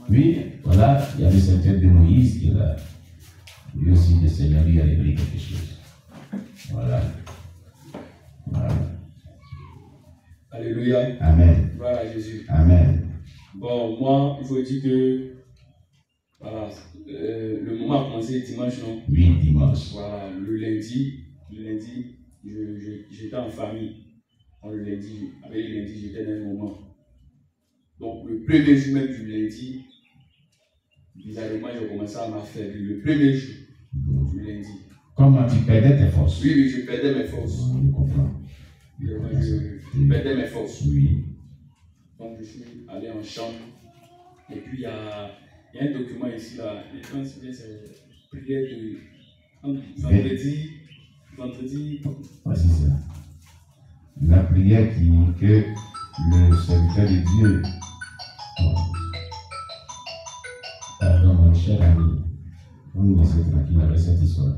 Oui, voilà, il y a le serviteur de Moïse qui a lui aussi le Seigneur lui a révélé quelque chose. Voilà. Voilà. Alléluia. Amen. Voilà Jésus. Amen. Bon, moi, il faut dire que voilà, le moment a commencé dimanche, non? Oui, dimanche. Voilà, le lundi, j'étais en famille. Bon, le lundi, avec le lundi, j'étais dans un moment. Donc, le premier jour même du lundi, bizarrement, j'ai commencé à m'affaiblir. Le premier jour du lundi. Comment tu perdais tes forces? Oui, oui, je perdais mes forces. Je comprends. Je perdais mes forces. Oui. Donc, je suis allé en chambre. Et puis, il y a un document ici, là. Et quand c'est prière de vendredi. Voici ça. La prière que le serviteur de Dieu. Pardon, mon cher ami. On nous laisse tranquille avec cette histoire.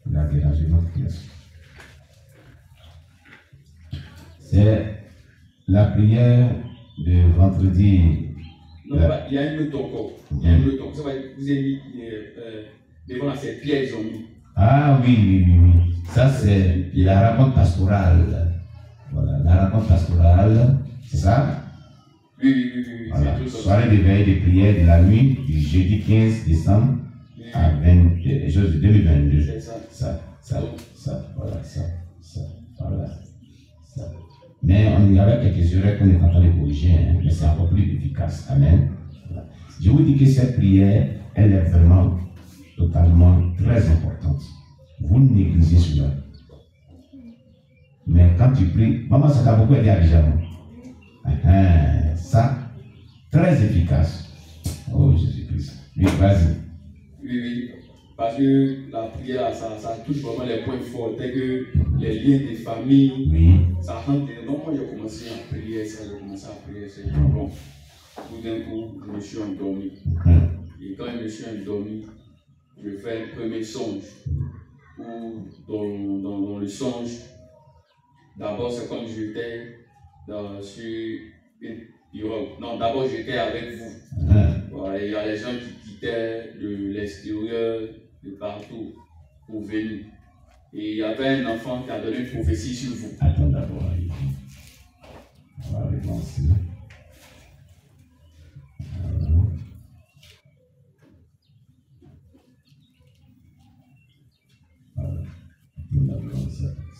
Il a dérangé notre pièce. C'est la prière de vendredi. Non, il y a une autre encore. Il y a une autre encore. Vous avez mis devant cette pierre, ils ont mis. Ah oui. Ça, c'est la rencontre pastorale. Voilà, la rencontre pastorale, c'est ça? Oui. Voilà. Soirée de veille de prière de la nuit du jeudi 15 décembre à 2022. C'est ça. Voilà, ça. Mais on y avait quelques erreurs qu'on est en train de corriger, hein, mais c'est encore plus efficace. Amen. Voilà. Je vous dis que cette prière, elle est vraiment totalement très importante. Vous négligez cela. Mais quand tu pries, maman, ça t'a beaucoup aidé à déjà. Ça, très efficace. Oh Jésus-Christ. Oui, vas-y. Oui. Parce que la prière, ça touche vraiment les points forts, tels que les liens des familles. Oui. Ça rentre. Donc, moi, j'ai commencé à prier ça. Bon, tout d'un coup, je me suis endormi. Et quand je me suis endormi, je fais un premier songe. Où dans le songe, d'abord, c'est comme j'étais sur une pirogue. Non, d'abord, j'étais avec vous. Voilà, il y a les gens qui quittaient de l'extérieur, de partout, pour venir. Et il y avait un enfant qui a donné une prophétie sur vous. Attends d'abord. On va relancer.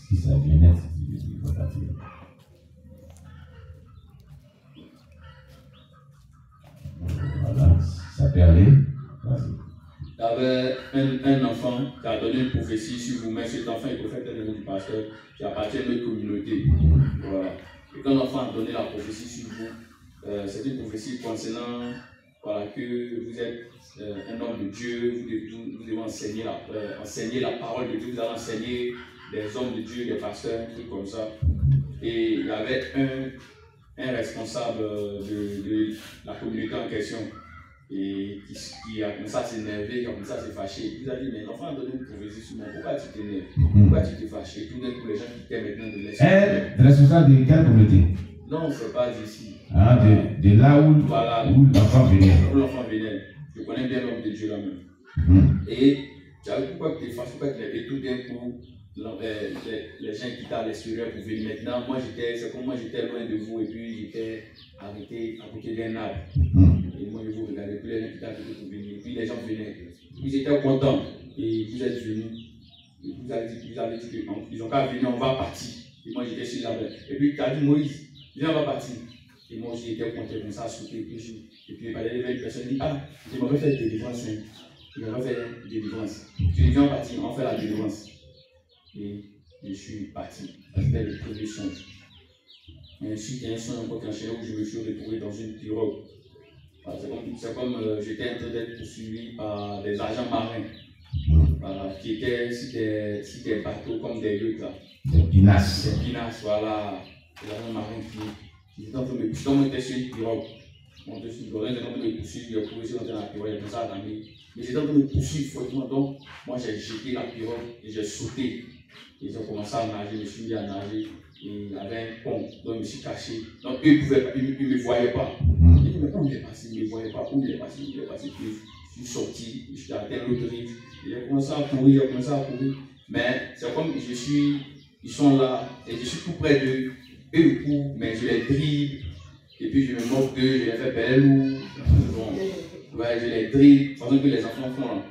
Si ça vient net, il faut partir. Voilà, ça peut aller. Vas-y. Il y avait un enfant qui a donné une prophétie sur vous, mais cet enfant est prophète le nom du pasteur qui appartient à notre communauté. Voilà. Et quand l'enfant a donné la prophétie sur vous, c'est une prophétie concernant que vous êtes un homme de Dieu, vous devez enseigner la parole de Dieu, vous allez enseigner des hommes de Dieu, des pasteurs, un truc comme ça. Et il y avait un responsable de la communauté en question et qui a commencé à s'énerver, qui a commencé à se fâcher. Il nous a dit, mais l'enfant a donné une prophétie sur moi, pourquoi tu t'énerves? Pourquoi tu te fâches? Et tout d'un coup, les gens qui t'aiment maintenant de laisser. Responsable de quelle communauté? Non, c'est pas d'ici. Ah, de là où l'enfant venait. Où l'enfant venait. Je connais bien l'homme de Dieu là-même. Et tu as vu pourquoi tu te fâches, pourquoi tu l'as. Et tout d'un coup, les gens quittent à l'extérieur pour venir. Maintenant, c'est comme moi j'étais loin de vous et puis j'étais arrêté à côté d'un arbre. Et moi je vous regardais, puis les gens quittaient à côté pour venir. Et puis les gens venaient. Ils étaient contents. Et vous êtes venus. Et vous avez dit qu'ils ont qu'à venir, on va partir. Et moi j'étais sur l'arbre. Et puis tu as dit, Moïse, viens, on va partir. Et moi aussi j'étais content comme ça à sauter. Et puis il y avait une personne qui dit, ah, je m'avais fait délivrance. Je m'avais fait délivrance. Je dis, viens, on va partir, on fait la délivrance. Et je suis parti. C'était le premier songe. Et ensuite, il y a un songe encore qui enchaîné où je me suis retrouvé dans une pirogue. C'est comme j'étais en train d'être poursuivi par des agents marins. Voilà, qui étaient sur des bateaux comme des yachts là. Des pinasses. Des pinasses, voilà. Des agents marins qui étaient en train de me poursuivre. On était sur une pirogue. On était sur une pirogue. Ils étaient en train de me poursuivre. Ils ont trouvé dans la pirogue. Comme ça, mais ils étaient en train de me poursuivre fortement. Donc, moi, j'ai jeté la pirogue et j'ai sauté. Et j'ai commencé à nager, je me suis mis à nager. Et il y avait un pont, donc je me suis caché. Donc eux, ils ne me voyaient pas. J'ai dit, mais où il est passé? Ils ne me voyaient pas. Où il est passé? Puis je suis sorti, je suis atteint l'autre rive. J'ai commencé à courir, Mais c'est comme ils sont là, et je suis tout près d'eux. Eux me courent, mais je les dribble. Et puis je me moque d'eux, je les fais belle ou. Ouais, je les dribble, de toute façon que les enfants font là.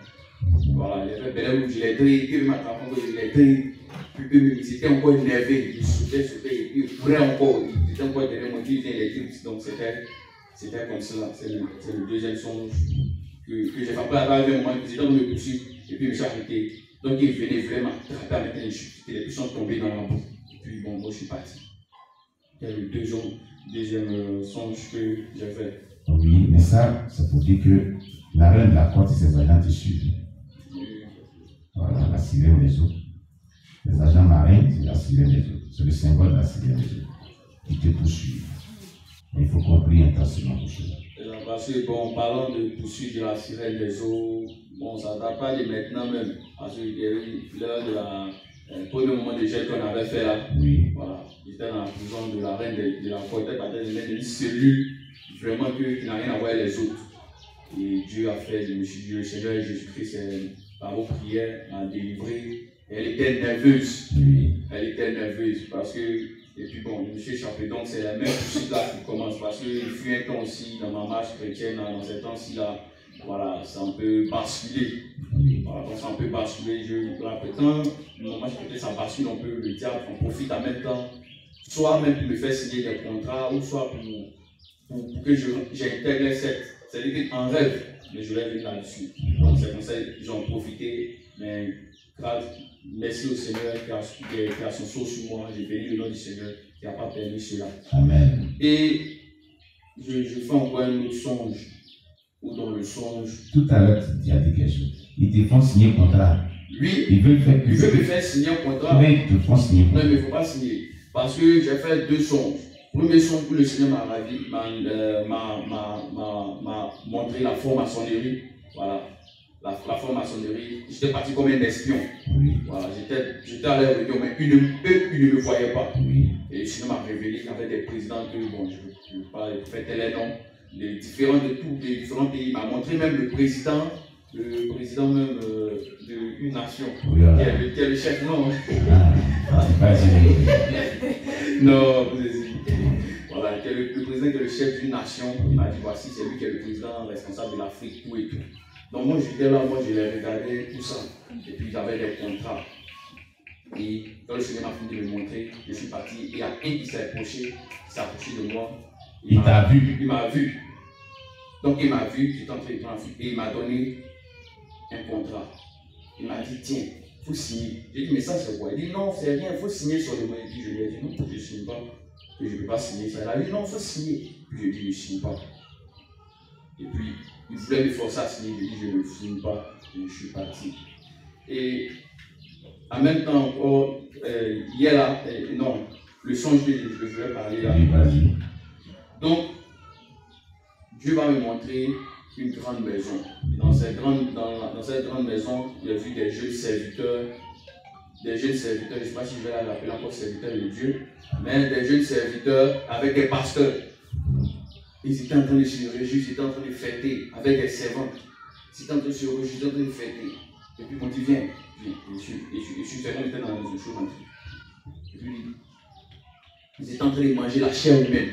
Voilà, je les fais belle ou, je les dribble, qu'ils m'attrapent encore, je les dribble. Puis eux, ils étaient encore énervés, ils sautaient, et puis ils couraient encore. Ils étaient encore derrière moi, ils viennent les dribbles. Donc c'était comme ça, c'est le deuxième songe que j'ai fait. Après, avec un moment, ils étaient dans le poursuivre, et puis ils me sont arrêtés. Donc ils venaient vraiment attraper avec une chute, les plus sont tombés dans la boue. Et puis bon, moi je suis parti. C'est le deuxième songe que j'ai fait. Oui, mais ça, c'est pour dire que la reine de la côte et ses agents te suivent. Voilà, la sirène des eaux. Les agents marins, c'est la sirène des eaux. C'est le symbole de la sirène des eaux. Qui te poursuivent. Il faut comprendre intensément pour cela. Parce que, bon, parlant de poursuivre de la sirène des eaux, bon, ça ne date pas de maintenant même. Parce qu'il y a eu l'heure de la. Pour le moment de gel qu'on avait fait là, oui. Voilà, j'étais dans la prison de la reine de la côte, j'étais dans une cellule vraiment qui n'a rien à voir avec les autres. Et Dieu a fait, je me suis dit, le Seigneur Jésus-Christ, par vos prières, m'a délivré. Elle était nerveuse, elle était nerveuse parce que, et puis bon, je me suis échappé, donc c'est la même chose là qui commence parce qu'il fut un temps aussi dans ma marche chrétienne, dans ces temps-ci là, voilà, c'est un peu basculé. Voilà, donc c'est un peu basculé. Quand mon match chrétien, ça bascule un peu, le diable en profite en même temps, soit même pour me faire signer des contrats, ou soit pour que j'intègre les sectes. C'est-à-dire qu'en rêve, mais je vais venir là-dessus. Donc c'est comme ça que j'en profité, mais grâce, merci au Seigneur qui a son sceau sur moi. J'ai béni le nom du Seigneur qui n'a pas permis cela. Amen. Et je fais encore un autre songe. Ou dans le songe. Tout à l'heure, tu as dit quelque chose. Ils te font signer un contrat. Oui, ils veulent me faire signer un contrat. Mais ils te font signer un contrat. Non, mais il ne faut pas signer. Parce que j'ai fait deux songes. Premier songe où le Seigneur m'a montré la franc-maçonnerie. Voilà. La franc-maçonnerie. J'étais parti comme un espion. Oui. Voilà. J'étais à leur réunion, mais eux, ils ne me voyaient pas. Oui. Et le Seigneur m'a révélé qu'il y avait des présidents que, bon, je ne peux pas faire les noms. Les différents de tous les différents pays. Il m'a montré même le président même d'une nation, qui est le chef, non. Non, voilà, qui est le président qui est le chef d'une nation. Il m'a dit, voici, c'est lui qui est le président responsable de l'Afrique, tout et tout. Donc moi j'étais là, moi je les regardais, tout ça. Et puis j'avais des contrats. Et quand le Seigneur m'a fini de me montrer, je suis parti. Et il y a un qui s'est approché de moi. Il t'a vu. Il m'a vu. Donc il m'a vu, j'étais entré dans la fuite et il m'a donné un contrat. Il m'a dit, tiens, il faut signer. J'ai dit, mais ça c'est quoi? Il dit, non, c'est rien, il faut signer sur le moyen. Je lui ai dit, non, je ne signe pas, que je ne peux pas signer ça. Il a dit, non, il faut signer. Puis je lui ai dit, je ne signe pas. Et puis, il voulait me forcer à signer. Je lui ai dit, je ne signe pas. Et je suis parti. Et en même temps encore, hier là, non, le songe que je voulais parler là. Vas-y. Donc, Dieu va me montrer une grande maison. Et dans cette grande maison, j'ai vu des jeunes serviteurs. Je ne sais pas si je vais l'appeler encore serviteurs de Dieu, mais des jeunes serviteurs avec des pasteurs. Ils étaient en train de se réjouir, ils étaient en train de fêter avec des servantes. Ils étaient en train de se réjouir, ils étaient en train de fêter. Et puis, quand ils viennent, je suis servant, j'étais dans la maison, je suis rentré. Et puis, ils étaient en train de manger la chair humaine.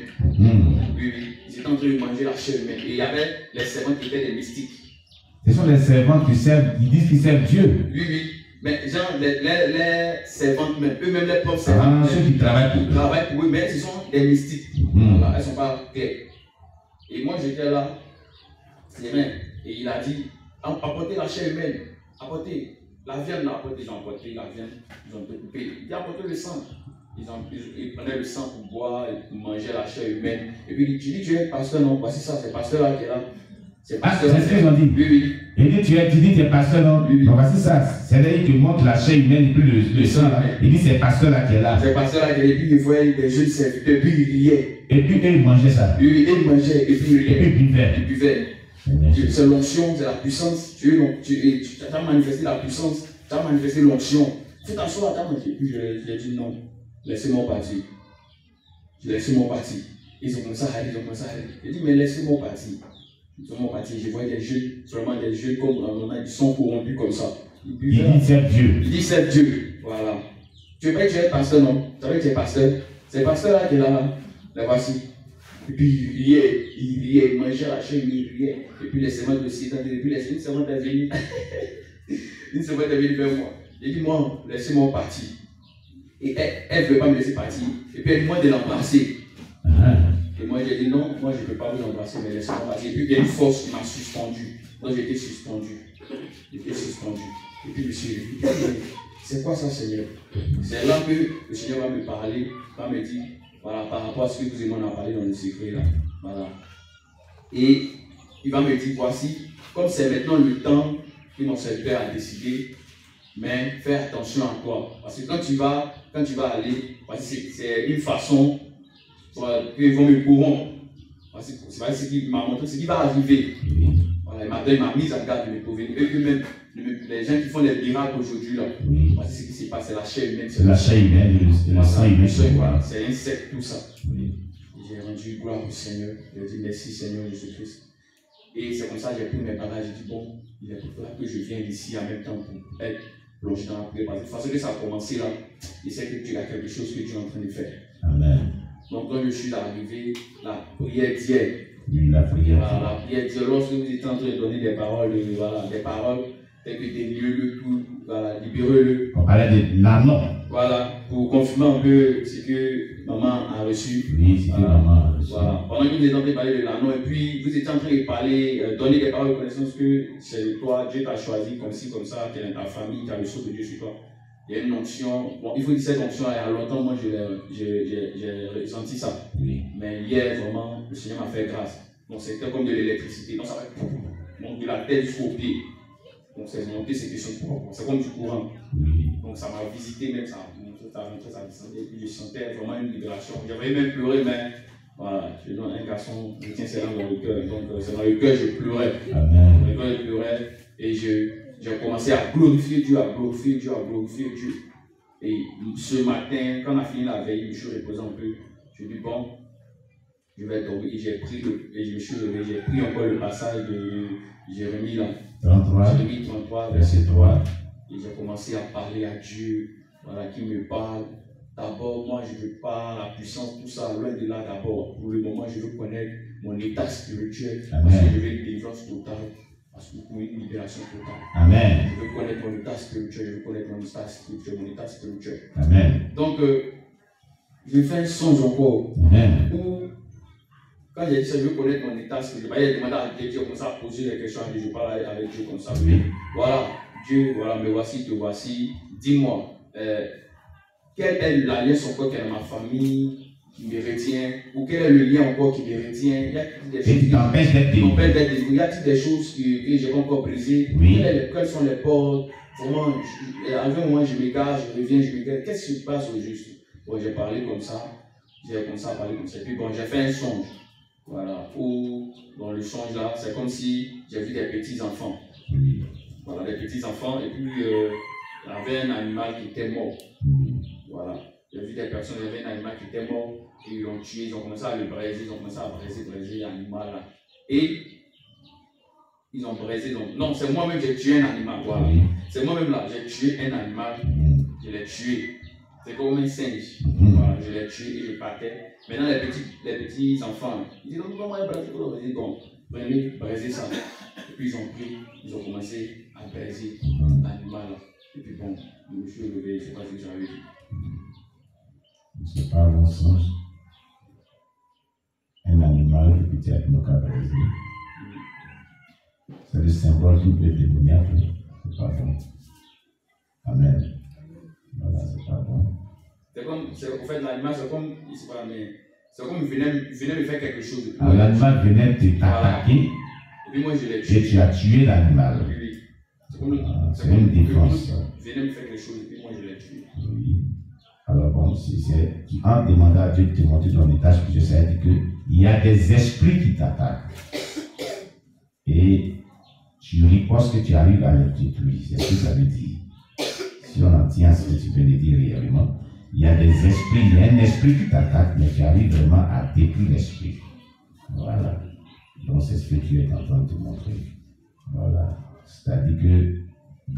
Oui, ils étaient en train de manger la chair humaine. Et il y avait les servants qui étaient des mystiques. Ce sont les servants qui servent, ils disent qu'ils servent Dieu. Oui. Mais genre, les servantes même, eux-mêmes les propres servantes. Ceux qui travaillent pour eux, mais ce sont des mystiques. Voilà, elles ne sont pas claires. Et moi j'étais là, c'est vrai. Et il a dit, apportez la chair humaine, apportez la viande, ils ont apporté la viande, ils ont coupé. Il a apporté le sang. Ils prenaient le sang pour boire et pour manger la chair humaine. Et puis il dit, tu es pasteur, non, voici ça, c'est pasteur là qui est là. C'est ce qu'ils ont dit. Oui. Il dit, tu es pasteur, non? Oui. Donc voici ça. C'est-à-dire qu'il te montre la chair humaine et puis le sang là. Il dit, c'est pasteur là qui est là. C'est pasteur là qui est là. Et puis il voyait des jeunes serviteurs, et puis il riait. Et puis eux, ils mangeaient ça. Oui, ils mangeaient, et puis il riait. Et puis ils buvaient. C'est l'onction, c'est la puissance. Tu as manifesté la puissance, tu as manifesté l'onction. Fais attention à ta manger. Puis je lui ai dit non, laissez-moi partir. J'ai laissé mon parti. Ils ont commencé à aller, J'ai dit, mais laissez-moi partir. Ils ont parti. Je vois des jeux, seulement des jeux comme on a du sang corrompu comme ça. Il dit c'est Dieu. Il dit c'est Dieu. Voilà. Tu veux pas que tu es pasteur, non? Tu savais que tu es pasteur? C'est le pasteur là qui est là. La voici. Et puis il riait, il mangeait la chair, il riait. Et puis les semaines aussi, et puis les semaines est venue. Une semaine est venue vers moi. Il dit, moi, laissez-moi partir. Et elle ne veut pas me laisser partir. Et puis elle demande de l'embrasser. Et moi j'ai dit non, moi je ne peux pas vous embrasser, mais laissez-moi partir. Et puis il y a une force qui m'a suspendu. Donc j'ai été suspendu. Et puis je me suis dit, c'est quoi ça, Seigneur? C'est là que le Seigneur va me parler, va me dire, voilà, par rapport à ce que vous et moi on a parlé dans le secret là. Voilà. Et il va me dire, voici, comme c'est maintenant le temps que mon serviteur a décidé, mais fais attention à toi. Parce que quand tu vas aller, c'est une façon qu'ils vont me corrompre. C'est pas ce qu'il m'a montré, ce qui va arriver. Voilà, il m'a mis en garde de me prévenir. Et que même les gens qui font des miracles aujourd'hui, là, c'est ce qui s'est passé, c'est la chair humaine. C'est la chair humaine, le sang humain. C'est un insecte, tout ça. J'ai rendu gloire au Seigneur. J'ai dit merci Seigneur Jésus-Christ. Et c'est comme ça que j'ai pris mes bagages. J'ai dit bon, il est pour là que je viens d'ici en même temps pour être plongé dans la prière. Parce que ça a commencé là, il sait que tu as quelque chose que tu es en train de faire. Amen. Donc quand je suis arrivé, la prière d'hier. Oui, la prière. Voilà, la prière d'hier, lorsque vous étiez en train de donner des paroles, voilà, des paroles, telles que déliez-le tout, voilà, libérez-le. On parlait de l'anneau. Voilà, pour confirmer un peu ce que maman a reçu. Oui, c'est voilà. Maman a reçu. Voilà. Pendant que vous étiez en train de parler de l'anneau, et puis vous étiez en train de parler, donner des paroles de connaissance que c'est toi, Dieu t'a choisi comme ci, comme ça, tu es dans ta famille, tu as le sceau de Dieu sur toi. Il y a une onction, bon, il faut dire cette onction, il y a longtemps, moi j'ai ressenti ça. Oui. Mais hier, vraiment, le Seigneur m'a fait grâce. Donc c'était comme de l'électricité. Donc ça va donc de la tête jusqu'au pied. Donc c'est monté, c'est comme du courant. Donc ça m'a visité, même ça a montré, ça descendait. Et puis je sentais vraiment une libération. J'avais même pleuré, mais voilà, je donne un garçon, je tiens ses larmes dans le cœur. Donc c'est dans le cœur je pleurais. Amen. Dans le cœur je pleurais. Et j'ai commencé à glorifier Dieu, à glorifier Dieu, à glorifier Dieu. Et ce matin, quand on a fini la veille, je me suis reposé un peu. Je dis bon, je vais tomber. Et j'ai pris et je me suis levé. J'ai pris encore le passage de Jérémie là. 33. Jérémie 33, verset 3. Et j'ai commencé à parler à Dieu, voilà, qui me parle. D'abord, moi je veux pas la puissance, tout ça, loin de là d'abord. Pour le moment, je veux connaître mon état spirituel. Amen. Parce que je veux une délivrance totale. Parce que pour une libération totale. Amen. Je veux connaître mon état spirituel, je veux connaître mon état spirituel. Amen. Donc, je fais un songe encore. Amen. Où, quand j'ai dit ça, je veux connaître mon état spirituel. Il a demandé à Dieu, on commence à poser des questions à Dieu, je parle avec Dieu comme ça. Oui. Voilà, Dieu, voilà, me voici, te voici. Dis-moi, quelle est l'alliance encore qu'il y a dans ma famille qui me retient, ou quel est le lien encore qui me retient? Il y a des choses qui m'empêchent d'être délivré. Il y a des choses que je n'ai pas encore brisées. Oui. Quelles sont les portes? Vraiment, avec moi, je m'égare, je reviens, je m'égare. Qu'est-ce qui se passe au juste? Bon, j'ai parlé comme ça, j'ai commencé à parler comme ça. Et puis bon, j'ai fait un songe. Voilà, où dans le songe là, c'est comme si j'ai vu des petits enfants. Voilà, des petits enfants, et puis il y avait un animal qui était mort. Voilà. J'ai vu des personnes, il y avait un animal qui était mort, et ils l'ont tué, ils ont commencé à le braiser, ils ont commencé à braiser l'animal là. Et ils ont braisé, donc, non, c'est moi-même qui ai tué un animal, voilà. C'est moi-même là, j'ai tué un animal, je l'ai tué. C'est comme un singe, voilà, je l'ai tué et je partais. Maintenant, les petits enfants, ils disent, non, comment braiser, donc, prenez, braiser ça. Et puis ils ont pris, ils ont commencé à braiser l'animal là. Et puis bon, je me suis levé, je ne sais pas ce que j'avais dit. C'est pas un songe. Un animal qui peut être nos cabrés. C'est le symbole d'une plaie démoniaque. C'est pas bon. Amen. Voilà, c'est pas bon. C'est comme, en fait, l'animal, c'est comme, il se parle, mais c'est comme il venait me faire quelque chose. L'animal venait t'attaquer. Voilà. Et puis moi, je l'ai tué. Et tu as tué l'animal. Oui, oui. C'est une défense. Il venait me faire quelque chose, et puis moi, je l'ai tué. Oui. Alors bon, en demandant à Dieu de te montrer ton état spirituel, ça veut dire qu'il y a des esprits qui t'attaquent. Et tu ripostes que tu arrives à les détruire. C'est ce que ça veut dire. si on en tient à ce que tu peux le dire réellement, il y a des esprits, il y a un esprit qui t'attaque, mais tu arrives vraiment à détruire l'esprit. Voilà. Donc c'est ce que tu es en train de te montrer. Voilà. C'est-à-dire que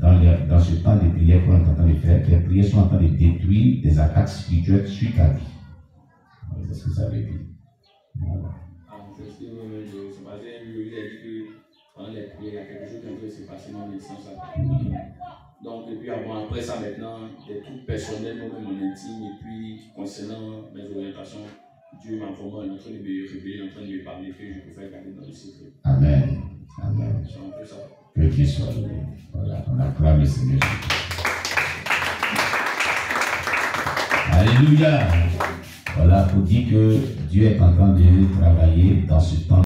dans ce temps de prière qu'on est en train de faire, tes prières sont en train de détruire des attaques spirituelles sur ta vie. C'est ce que ça veut dire. Voilà. C'est ce que je passais, il a dit que pendant les prières, il y a quelque chose qui est en train de se passer dans le sens là. Donc, et puis après ça, maintenant, des trucs personnels, moi-même, mon intime, et puis concernant mes orientations, Dieu m'a vraiment en train de me révéler, en train de me parler, que je peux faire garder dans le secret. Amen. Amen. C'est un peu ça. Que Dieu soit loué. Voilà, on acclame le Seigneur. Alléluia. Voilà, pour dire que Dieu est en train de travailler dans ce temps.